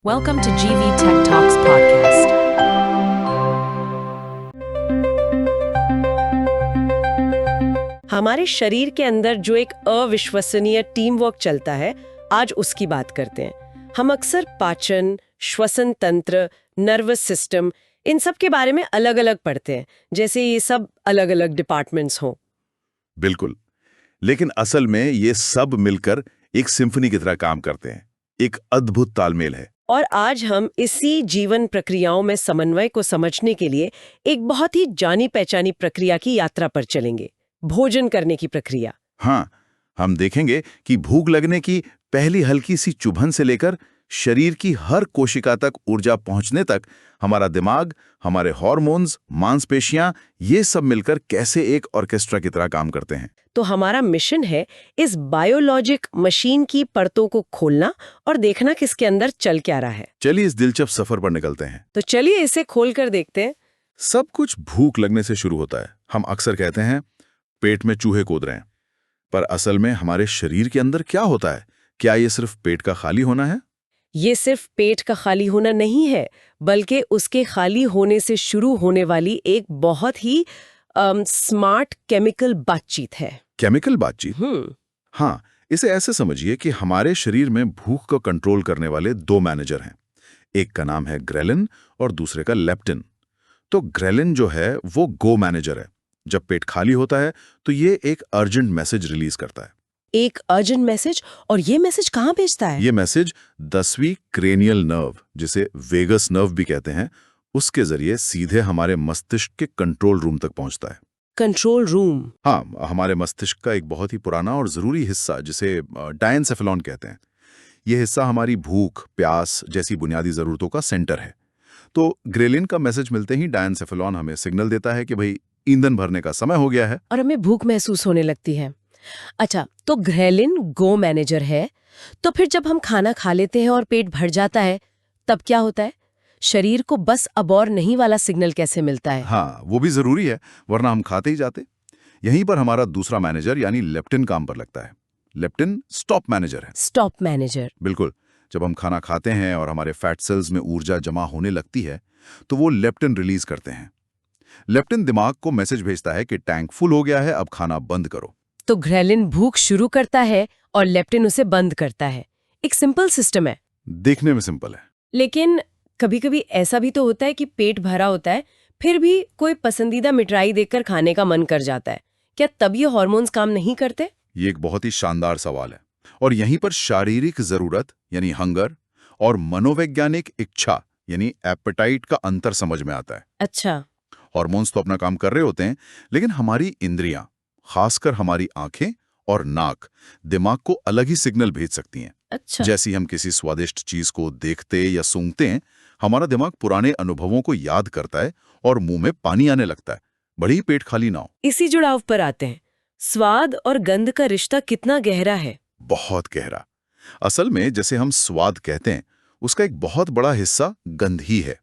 Welcome to GV Tech Talks podcast. हमारे शरीर के अंदर जो एक अविश्वसनीय टीम वर्क चलता है, आज उसकी बात करते हैं। हम अक्सर पाचन, श्वसन तंत्र, नर्वस सिस्टम, इन सब के बारे में अलग-अलग पढ़ते हैं, जैसे ये सब अलग-अलग डिपार्टमेंट्स हों। बिल्कुल। लेकिन असल में ये सब मिलकर एक सिम्फनी की तरह काम करते हैं। एक अद्भुत तालमेल है। और आज हम इसी जीवन प्रक्रियाओं में समन्वय को समझने के लिए एक बहुत ही जानी पहचानी प्रक्रिया की यात्रा पर चलेंगे, भोजन करने की प्रक्रिया। हाँ, हम देखेंगे कि भूख लगने की पहली हल्की सी चुभन से लेकर शरीर की हर कोशिका तक ऊर्जा पहुंचने तक हमारा दिमाग, हमारे हार्मोन्स, मांसपेशियां, ये सब मिलकर कैसे एक ऑर्केस्ट्रा की तरह काम करते हैं। तो हमारा मिशन है इस बायोलॉजिक मशीन की परतों को खोलना और देखना किसके अंदर चल क्या रहा है। चलिए इस दिलचस्प सफर पर निकलते हैं। तो चलिए इसे खोलकर देखते हैं। सब कुछ भूख लगने से शुरू होता है। हम अक्सर कहते हैं पेट में चूहे कूद रहे हैं, पर असल में हमारे शरीर के अंदर क्या होता है? क्या ये सिर्फ पेट का खाली होना है? ये सिर्फ पेट का खाली होना नहीं है, बल्कि उसके खाली होने से शुरू होने वाली एक बहुत ही स्मार्ट केमिकल बातचीत है। केमिकल बातचीत? हाँ, इसे ऐसे समझिए कि हमारे शरीर में भूख को कंट्रोल करने वाले दो मैनेजर हैं। एक का नाम है ग्रेलिन और दूसरे का लेप्टिन। तो ग्रेलिन जो है वो गो मैनेजर है। जब पेट खाली होता है तो ये एक अर्जेंट मैसेज रिलीज करता है। एक अर्जेंट मैसेज? और ये मैसेज कहाँ भेजता है? ये मैसेज 10वीं क्रेनियल नर्व, जिसे वेगस नर्व भी कहते हैं, उसके जरिए सीधे हमारे मस्तिष्क के कंट्रोल रूम तक पहुंचता है। Control room? हाँ, हमारे मस्तिष्क का एक बहुत ही पुराना और जरूरी हिस्सा, जिसे डायनसेफेलॉन कहते हैं। ये हिस्सा हमारी भूख, प्यास जैसी बुनियादी जरूरतों का सेंटर है। तो ग्रेलिन का मैसेज मिलते ही डायनसेफेलॉन हमें सिग्नल देता है कि भाई ईंधन भरने का समय हो गया है। और हमें भूख महसूस होने लगती है। अच्छा, तो ग्रेलिन गो मैनेजर है, तो फिर जब हम खाना खा लेते हैं और पेट भर जाता है, तब क्या होता है? शरीर को बस अब और नहीं वाला सिग्नल कैसे मिलता है? हाँ, वो भी जरूरी है, वरना हम खाते ही जाते। यहीं पर हमारा दूसरा मैनेजर यानी लेप्टिन काम पर लगता है। लेप्टिन स्टॉप मैनेजर है। Stop manager? बिल्कुल। जब हम खाना खाते हैं और हमारे फैट सेल्स में ऊर्जा जमा होने लगती है, तो वो लेप्टिन रिलीज करते हैं। लेप्टिन दिमाग को मैसेज भेजता है कि टैंक फुल हो गया है, अब खाना बंद करो। तो ग्रेलिन भूख शुरू करता है और लेप्टिन उसे बंद करता है। एक सिंपल सिस्टम है। देखने में सिंपल है, लेकिन कभी-कभी ऐसा भी तो होता है कि पेट भरा होता है, फिर भी कोई पसंदीदा मिठाई देखकर खाने का मन कर जाता है। क्या तब ये हार्मोन्स काम नहीं करते? ये एक बहुत ही शानदार सवाल है। और यहीं पर शारीरिक जरूरत यानी हंगर और मनोवैज्ञानिक इच्छा यानी एपेटाइट का अंतर समझ में आता है। अच्छा। हार्मोन्स तो अपना काम कर रहे होते हैं, लेकिन हमारी इंद्रियां, खासकर हमारी आंखें और नाक, दिमाग को अलग ही सिग्नल भेज सकती हैं। अच्छा। जैसे हम किसी स्वादिष्ट चीज को देखते या सूंघते हैं, हमारा दिमाग पुराने अनुभवों को याद करता है और मुंह में पानी आने लगता है, बड़ी ही पेट खाली ना हो। इसी जुड़ाव पर आते हैं। स्वाद और गंध का रिश्ता कितना गहरा है? बहुत गहरा। असल में जैसे हम स्वाद कहते हैं, उसका एक बहुत बड़ा हिस्सा गंध ही है।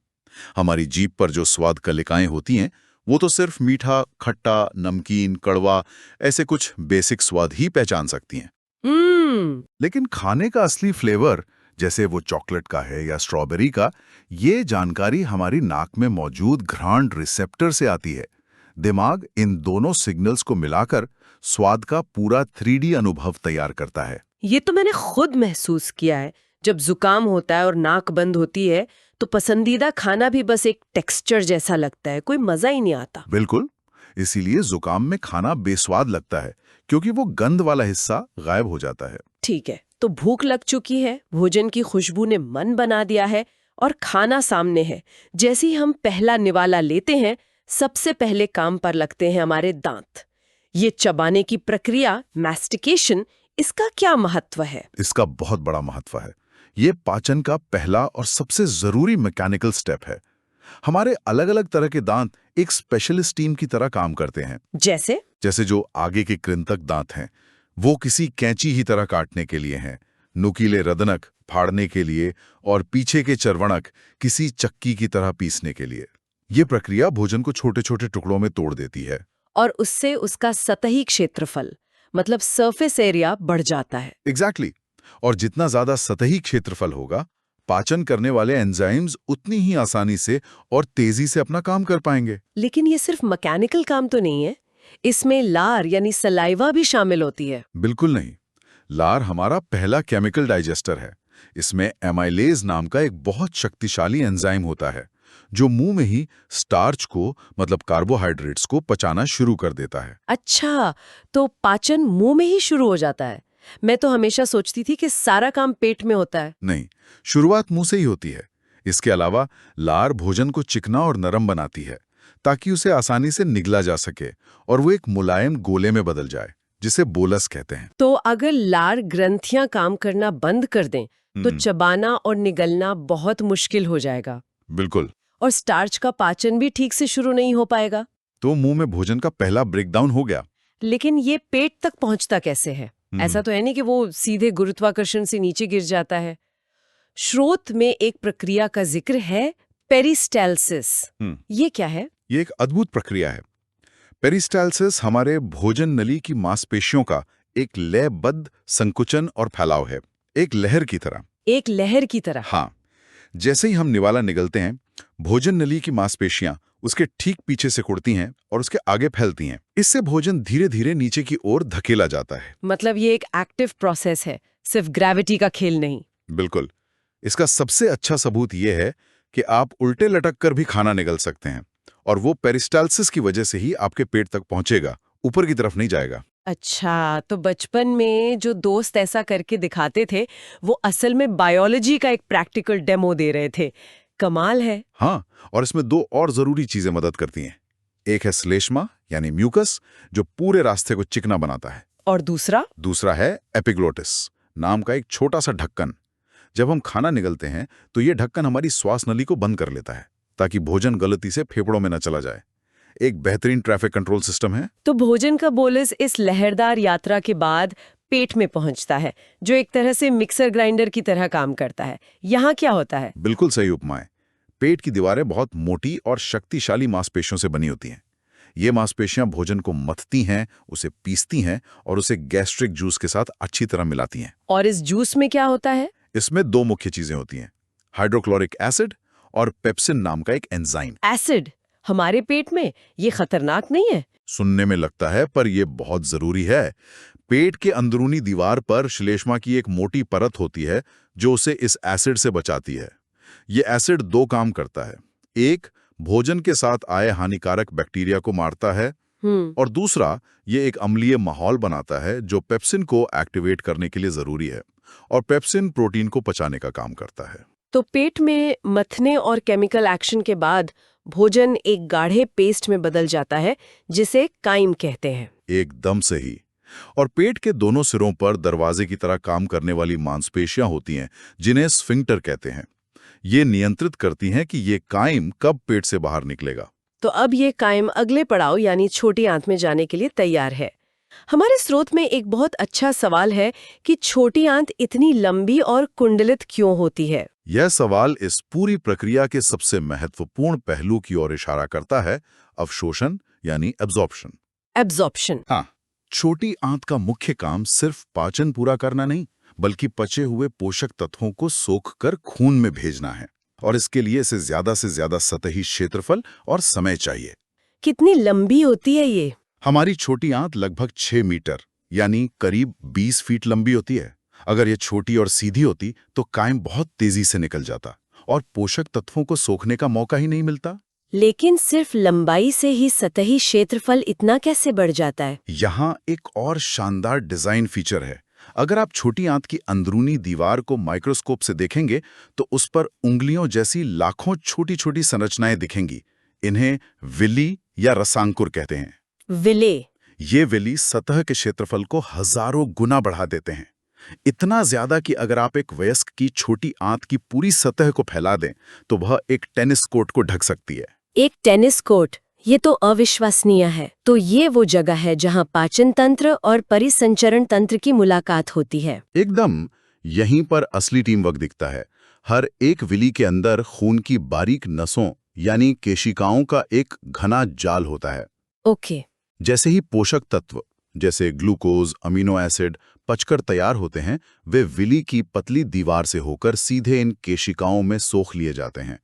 हमारी जीभ पर जो स्वाद कलिकाएं होती हैं, वो तो सिर्फ मीठा, खट्टा, नमकीन, कड़वा, ऐसे कुछ बेसिक स्वाद ही पहचान सकती हैं। लेकिन खाने का असली फ्लेवर, जैसे वो चॉकलेट का है या स्ट्रॉबेरी का, ये जानकारी हमारी नाक में मौजूद घ्राण रिसेप्टर से आती है। दिमाग इन दोनों सिग्नल्स को मिलाकर स्वाद का पूरा 3D अनुभव तैयार करता है। ये तो मैंने खुद महसूस किया है। जब जुकाम होता है और नाक बंद होती है, तो पसंदीदा खाना भी बस एक टेक्सचर जैसा लगता है, कोई मजा ही नहीं आता। बिल्कुल। इसीलिए जुकाम में खाना बेस्वाद लगता है, क्योंकि वो गंध वाला हिस्सा गायब हो जाता है। ठीक है, तो भूख लग चुकी है, भोजन की खुशबू ने मन बना दिया है और खाना सामने है। जैसे ही हम पहला निवाला लेते हैं, सबसे पहले काम पर लगते हैं हमारे दांत। ये चबाने की प्रक्रिया, मैस्टिकेशन, इसका क्या महत्व है? इसका बहुत बड़ा महत्व है। ये पाचन का पहला और सबसे जरूरी मैकेनिकल स्टेप है। हमारे अलग अलग तरह के दांत एक स्पेशलिस्ट टीम की तरह काम करते हैं। जैसे जो आगे के कृंतक दांत हैं, वो किसी कैंची ही तरह काटने के लिए हैं, नुकीले रदनक फाड़ने के लिए, और पीछे के चर्वणक किसी चक्की की तरह पीसने के लिए। ये प्रक्रिया भोजन को छोटे छोटे टुकड़ों में तोड़ देती है। और उससे उसका सतही क्षेत्रफल, मतलब सरफेस एरिया, बढ़ जाता है। एग्जैक्टली। और जितना ज्यादा सतही क्षेत्रफल होगा, पाचन करने वाले एंजाइम्स उतनी ही आसानी से और तेजी से अपना काम कर पाएंगे। लेकिन ये सिर्फ मैकेनिकल काम तो नहीं है, इसमें लार यानी सलाइवा भी शामिल होती है। बिल्कुल नहीं। लार हमारा पहला केमिकल डाइजेस्टर है। इसमें एमाइलेज नाम का एक बहुत शक्तिशाली एंजाइम होता है जो मुंह में ही स्टार्च को मतलब कार्बोहाइड्रेट्स को पचाना शुरू कर देता है। अच्छा, तो पाचन मुंह में ही शुरू हो जाता है। मैं तो हमेशा सोचती थी कि सारा काम पेट में होता है। नहीं, शुरुआत मुंह से ही होती है। इसके अलावा लार भोजन को चिकना और नरम बनाती है ताकि उसे आसानी से निगला जा सके और वो एक मुलायम गोले में बदल जाए, जिसे बोलस कहते हैं। तो अगर लार ग्रंथियां काम करना बंद कर दें तो चबाना और निगलना बहुत मुश्किल हो जाएगा। बिल्कुल। और स्टार्च का पाचन भी ठीक से शुरू नहीं हो पाएगा। तो मुंह में भोजन का पहला ब्रेकडाउन हो गया। लेकिन ये पेट तक पहुंचता कैसे है? ऐसा तो है नहीं कि वो सीधे गुरुत्वाकर्षण से नीचे गिर जाता है। स्रोत में एक प्रक्रिया का जिक्र है, पेरिस्टाल्सिस। ये क्या है? ये एक अद्भुत प्रक्रिया है। पेरिस्टाल्सिस हमारे भोजन नली की मांसपेशियों का एक लयबद्ध संकुचन और फैलाव है, एक लहर की तरह। एक लहर की तरह? हाँ, जैसे ही हम निवाला निगलते हैं, भोजन नली की मांसपेशियां उसके ठीक पीछे से कुड़ती हैं और उसके आगे फैलती हैं। इससे भोजन धीरे धीरे नीचे की ओर धकेला जाता है। मतलब ये एक एक्टिव प्रोसेस है, सिर्फ ग्रेविटी का खेल नहीं। बिल्कुल। इसका सबसे अच्छा सबूत यह है कि आप उल्टे लटक कर भी खाना निगल सकते हैं और वो पेरिस्टाल्सिस की वजह से ही आपके पेट तक पहुंचेगा, ऊपर की तरफ नहीं जाएगा। अच्छा, तो बचपन में जो दोस्त ऐसा करके दिखाते थे वो असल में बायोलॉजी का एक प्रैक्टिकल डेमो दे रहे थे। कमाल है। हाँ, और इसमें दो और जरूरी चीजें मदद करती हैं। एक है श्लेष्मा यानी म्यूकस, जो पूरे रास्ते को चिकना बनाता है। और दूसरा है एपिग्लोटिस नाम का एक छोटा सा ढक्कन। जब हम खाना निगलते हैं तो ये ढक्कन हमारी श्वास नली को बंद कर लेता है ताकि भोजन गलती से फेफड़ों में न चला जाए। एक बेहतरीन ट्रैफिक कंट्रोल सिस्टम है। तो भोजन का बोलस इस लहरदार यात्रा के बाद पेट में पहुंचता है, जो एक तरह से मिक्सर ग्राइंडर की तरह काम करता है। यहाँ क्या होता है? बिल्कुल सही उपमा है। पेट की दीवारें बहुत मोटी और शक्तिशाली मांसपेशियों से बनी होती हैं। ये मांसपेशियां भोजन को मथती हैं, उसे पीसती हैं और उसे गैस्ट्रिक जूस के साथ अच्छी तरह मिलाती हैं। और इस जूस में क्या होता है? इसमें दो मुख्य चीजें होती हैं, हाइड्रोक्लोरिक एसिड और पेप्सिन नाम का एक एंजाइम। एसिड हमारे पेट में, ये खतरनाक नहीं है? सुनने में लगता है, पर यह बहुत जरूरी है। पेट के अंदरूनी दीवार पर श्लेष्मा की एक मोटी परत होती है जो उसे इस एसिड से बचाती है। ये एसिड दो काम करता है। एक, भोजन के साथ आए हानिकारक बैक्टीरिया को मारता है और दूसरा, ये एक अम्लीय माहौल बनाता है जो पेप्सिन को एक्टिवेट करने के लिए जरूरी है। और पेप्सिन प्रोटीन को पचाने का काम करता है। तो पेट में मथने और केमिकल एक्शन के बाद भोजन एक गाढ़े पेस्ट में बदल जाता है जिसे काइम कहते हैं। एकदम सही। और पेट के दोनों सिरों पर दरवाजे की तरह काम करने वाली मांसपेशियां होती हैं जिन्हें स्फिंक्टर कहते हैं। ये नियंत्रित करती हैं कि ये काइम कब पेट से बाहर निकलेगा। तो अब ये काइम अगले पड़ाव यानी छोटी आंत में जाने के लिए तैयार है। हमारे स्रोत में एक बहुत अच्छा सवाल है कि छोटी आंत इतनी लंबी और कुंडलित क्यों होती है? यह सवाल इस पूरी प्रक्रिया के सबसे महत्वपूर्ण पहलू की ओर इशारा करता है, अवशोषण यानी एब्जॉर्प्शन। एब्जॉर्प्शन? हाँ, छोटी आंत का मुख्य काम सिर्फ पाचन पूरा करना नहीं, बल्कि पचे हुए पोषक तत्वों को सोखकर खून में भेजना है। और इसके लिए इसे ज्यादा से ज्यादा सतही क्षेत्रफल और समय चाहिए। कितनी लंबी होती है ये? हमारी छोटी आंत लगभग 6 मीटर यानी करीब 20 फीट लंबी होती है। अगर ये छोटी और सीधी होती तो काइम बहुत तेजी से निकल जाता और पोषक तत्वों को सोखने का मौका ही नहीं मिलता। लेकिन सिर्फ लंबाई से ही सतही क्षेत्रफल इतना कैसे बढ़ जाता है? यहाँ एक और शानदार डिजाइन फीचर है। अगर आप छोटी आंत की अंदरूनी दीवार को माइक्रोस्कोप से देखेंगे तो उस पर उंगलियों जैसी लाखों छोटी छोटी संरचनाएं दिखेंगी। इन्हें विली या रसांकुर कहते हैं। विले? ये विली सतह के क्षेत्रफल को हजारों गुना बढ़ा देते हैं। इतना ज्यादा कि अगर आप एक वयस्क की छोटी आंत की पूरी सतह को फैला दें तो वह एक टेनिस कोर्ट को ढक सकती है। एक टेनिस कोर्ट? ये तो अविश्वसनीय है। तो ये वो जगह है जहाँ पाचन तंत्र और परिसंचरण तंत्र की मुलाकात होती है। एकदम यहीं पर असली टीम वर्क दिखता है। हर एक विली के अंदर खून की बारीक नसों यानी केशिकाओं का एक घना जाल होता है। ओके। जैसे ही पोषक तत्व जैसे ग्लूकोज, अमीनो एसिड पचकर तैयार होते हैं, वे विली की पतली दीवार से होकर सीधे इन केशिकाओं में सोख लिए जाते हैं।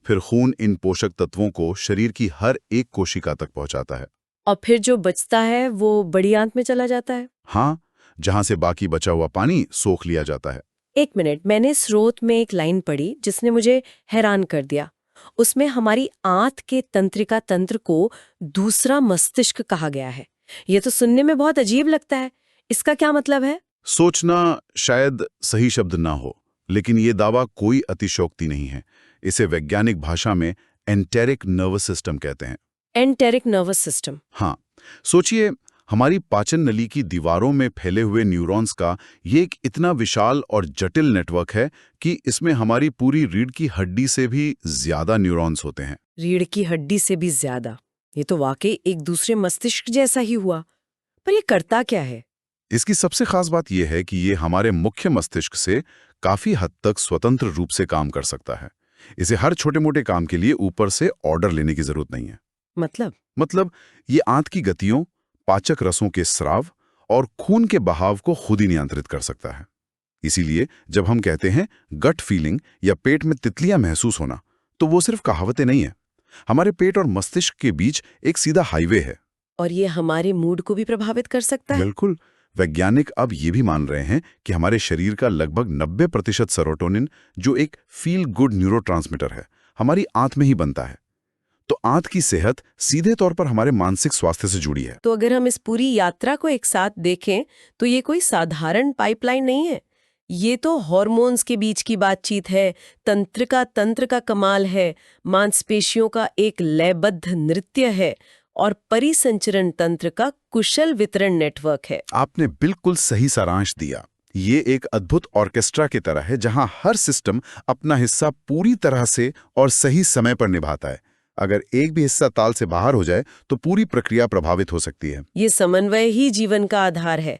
फिर खून इन पोषक तत्वों को शरीर की हर एक कोशिका तक पहुंचाता है। और फिर जो बचता है वो बड़ी आंत में चला जाता है। हाँ, जहां से बाकी बचा हुआ पानी सोख लिया जाता है। एक मिनट, मैंने स्रोत में एक लाइन पढ़ी जिसने मुझे हैरान कर दिया। उसमें हमारी आंत के तंत्रिका तंत्र को दूसरा मस्तिष्क कहा गया है। ये तो सुनने में बहुत अजीब लगता है। इसका क्या मतलब है? सोचना शायद सही शब्द ना हो, लेकिन ये दावा कोई अतिशयोक्ति नहीं है। इसे वैज्ञानिक भाषा में एंटेरिक नर्वस सिस्टम कहते हैं। Enteric nervous system. हाँ, सोचिए, हमारी पाचन नली की दीवारों में फैले हुए न्यूरॉन्स का ये एक इतना विशाल और जटिल नेटवर्क है कि इसमें हमारी पूरी रीढ़ की हड्डी से भी ज्यादा न्यूरॉन्स होते हैं। रीढ़ की हड्डी से भी ज्यादा? ये तो वाकई एक दूसरे मस्तिष्क जैसा ही हुआ। पर ये करता क्या है? इसकी सबसे खास बात यह है कि ये हमारे मुख्य मस्तिष्क से काफी हद तक स्वतंत्र रूप से काम कर सकता है। इसे हर छोटे मोटे काम के लिए ऊपर से ऑर्डर लेने की जरूरत नहीं है। मतलब ये आंत की गतियों, पाचक रसों के स्राव और खून के बहाव को खुद ही नियंत्रित कर सकता है। इसीलिए जब हम कहते हैं गट फीलिंग या पेट में तितलियां महसूस होना, तो वो सिर्फ कहावतें नहीं है। हमारे पेट और मस्तिष्क के बीच एक सीधा हाईवे है। और ये हमारे मूड को भी प्रभावित कर सकता है? बिल्कुल। वैज्ञानिक अब ये भी मान रहे हैं कि हमारे शरीर का लगभग 90% सेरोटोनिन, जो एक फील गुड न्यूरोट्रांसमीटर है, हमारी आंत में ही बनता है। तो आंत की सेहत सीधे तौर पर हमारे मानसिक स्वास्थ्य से जुड़ी है। तो अगर हम इस पूरी यात्रा को एक साथ देखें तो ये कोई साधारण पाइपलाइन नहीं है। ये तो हार्मोन्स के बीच की बातचीत है, तंत्र का कमाल है, मांसपेशियों का एक लयबद्ध नृत्य है और परिसंचरण तंत्र का कुशल वितरण नेटवर्क है। आपने बिल्कुल सही सारांश दिया। ये एक अद्भुत ऑर्केस्ट्रा की तरह है, जहां हर सिस्टम अपना हिस्सा पूरी तरह से और सही समय पर निभाता है। अगर एक भी हिस्सा ताल से बाहर हो जाए तो पूरी प्रक्रिया प्रभावित हो सकती है। ये समन्वय ही जीवन का आधार है।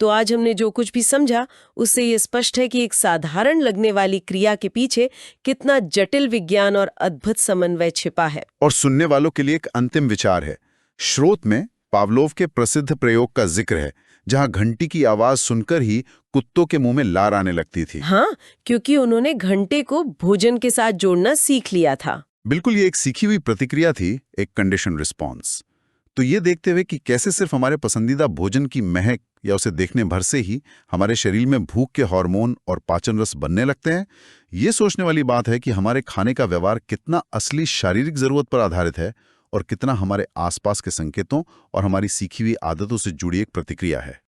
तो आज हमने जो कुछ भी समझा उससे ये स्पष्ट है कि एक साधारण लगने वाली क्रिया के पीछे कितना जटिल विज्ञान और अद्भुत समन्वय छिपा है। और सुनने वालों के लिए एक अंतिम विचार है। स्रोत में पावलोव के प्रसिद्ध प्रयोग का जिक्र है, जहां घंटी की आवाज सुनकर ही कुत्तों के मुंह में लार आने लगती थी। हाँ, क्योंकि उन्होंने घंटे को भोजन के साथ जोड़ना सीख लिया था। बिल्कुल, ये एक सीखी हुई प्रतिक्रिया थी, एक कंडीशन रिस्पॉन्स। तो ये देखते हुए कि कैसे सिर्फ हमारे पसंदीदा भोजन की महक या उसे देखने भर से ही हमारे शरीर में भूख के हार्मोन और पाचन रस बनने लगते हैं, ये सोचने वाली बात है कि हमारे खाने का व्यवहार कितना असली शारीरिक जरूरत पर आधारित है और कितना हमारे आसपास के संकेतों और हमारी सीखी हुई आदतों से जुड़ी एक प्रतिक्रिया है।